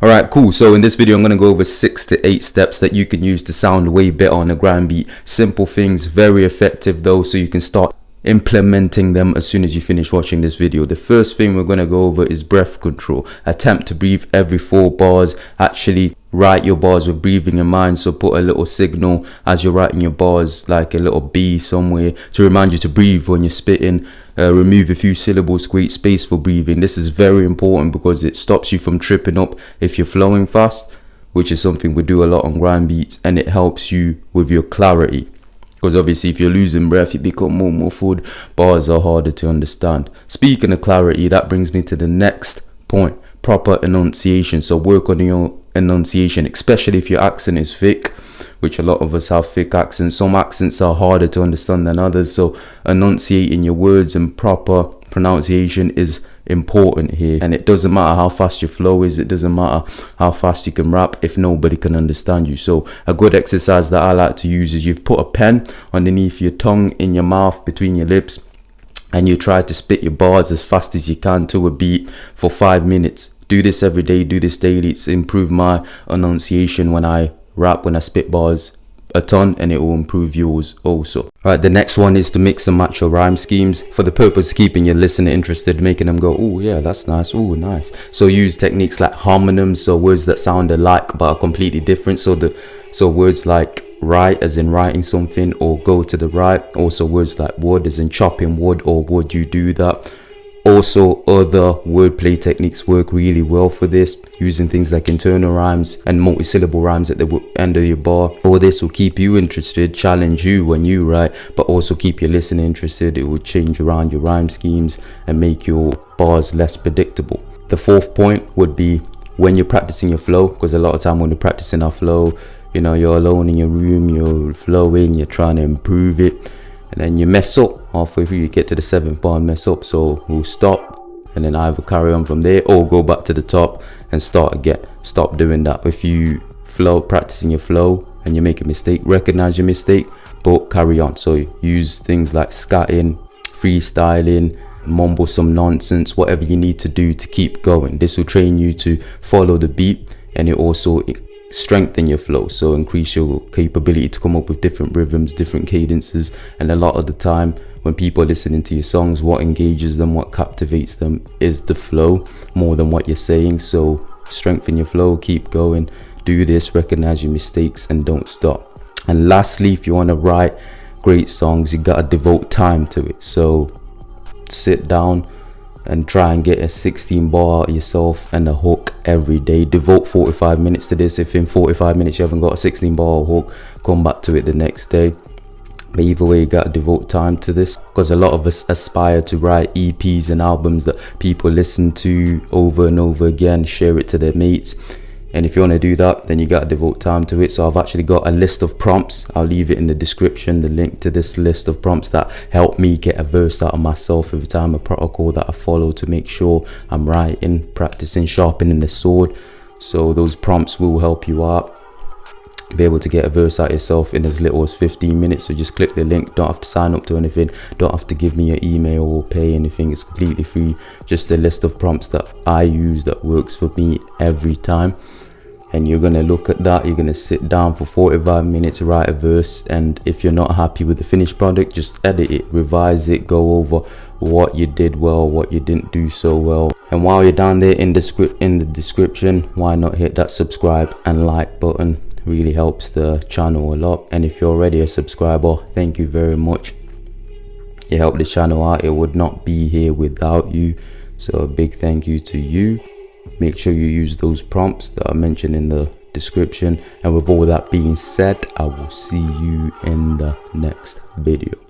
Alright, cool. So in this video, I'm going to go over 6 to 8 steps that you can use to sound way better on a grime beat. Simple things, very effective though, so you can start implementing them as soon as you finish watching this video. The first thing we're going to go over is breath control. Attempt to breathe every 4 bars. Actually write your bars with breathing in mind, so put a little signal as you're writing your bars, like a little B somewhere, to remind you to breathe when you're spitting. Remove a few syllables, create space for breathing. This is very important because it stops you from tripping up if you're flowing fast, which is something we do a lot on grime beats, and it helps you with your clarity. Because obviously if you're losing breath, you become more muffled, bars are harder to understand. Speaking of clarity, that brings me to the next point, proper enunciation. So work on your enunciation, especially if your accent is thick, which a lot of us have thick accents. Some accents are harder to understand than others, so enunciating your words and proper pronunciation is important here. And it doesn't matter how fast your flow is, it doesn't matter how fast you can rap if nobody can understand you. So a good exercise that I like to use is you've put a pen underneath your tongue in your mouth between your lips, and you try to spit your bars as fast as you can to a beat for 5 minutes. Do this every day, do this daily. It's improved my enunciation when I rap, when I spit bars a ton, and it will improve yours also. Alright, the next one is to mix and match your rhyme schemes for the purpose of keeping your listener interested, making them go, oh yeah, that's nice, oh nice. So use techniques like homonyms, so words that sound alike but are completely different. So words like right, as in writing something, or go to the right. Also words like wood, as in chopping wood, or would you do that. Also, other wordplay techniques work really well for this, using things like internal rhymes and multi-syllable rhymes at the end of your bar. All this will keep you interested, challenge you when you write, but also keep your listener interested. It will change around your rhyme schemes and make your bars less predictable. The fourth point would be when you're practicing your flow, because a lot of time when we're practicing our flow, you know, you're alone in your room, you're flowing, you're trying to improve it, and then you mess up halfway through. You get to the 7th bar and mess up, so we'll stop and then either carry on from there or go back to the top and start again. Stop doing that. If you flow, practicing your flow, and you make a mistake, recognize your mistake but carry on. So use things like scatting, freestyling, mumble some nonsense, whatever you need to do to keep going. This will train you to follow the beat, and it also strengthen your flow, so increase your capability to come up with different rhythms, different cadences. And a lot of the time when people are listening to your songs, what engages them, what captivates them is the flow more than what you're saying. So strengthen your flow, keep going, do this, recognize your mistakes, and don't stop. And lastly, if you want to write great songs, you gotta devote time to it. So sit down and try and get a 16 bar out of yourself and a hook every day. Devote 45 minutes to this. If in 45 minutes you haven't got a 16 bar hook, come back to it the next day. But either way, you gotta devote time to this, because a lot of us aspire to write EPs and albums that people listen to over and over again, share it to their mates. And if you want to do that, then you got to devote time to it. So I've actually got a list of prompts. I'll leave it in the description, the link to this list of prompts that help me get a verse out of myself every time, a protocol that I follow to make sure I'm writing, practicing, sharpening the sword. So those prompts will help you out, be able to get a verse out yourself in as little as 15 minutes. So just click the link, don't have to sign up to anything, don't have to give me your email or pay anything. It's completely free, just a list of prompts that I use that works for me every time. And you're gonna look at that, you're gonna sit down for 45 minutes, write a verse, and if you're not happy with the finished product, just edit it, revise it, go over what you did well, what you didn't do so well. And while you're down there in the description, why not hit that subscribe and like button? Really helps the channel a lot. And if you're already a subscriber, thank you very much. You help the channel out, it would not be here without you, so a big thank you to you. Make sure you use those prompts that I mentioned in the description. And with all that being said, I will see you in the next video.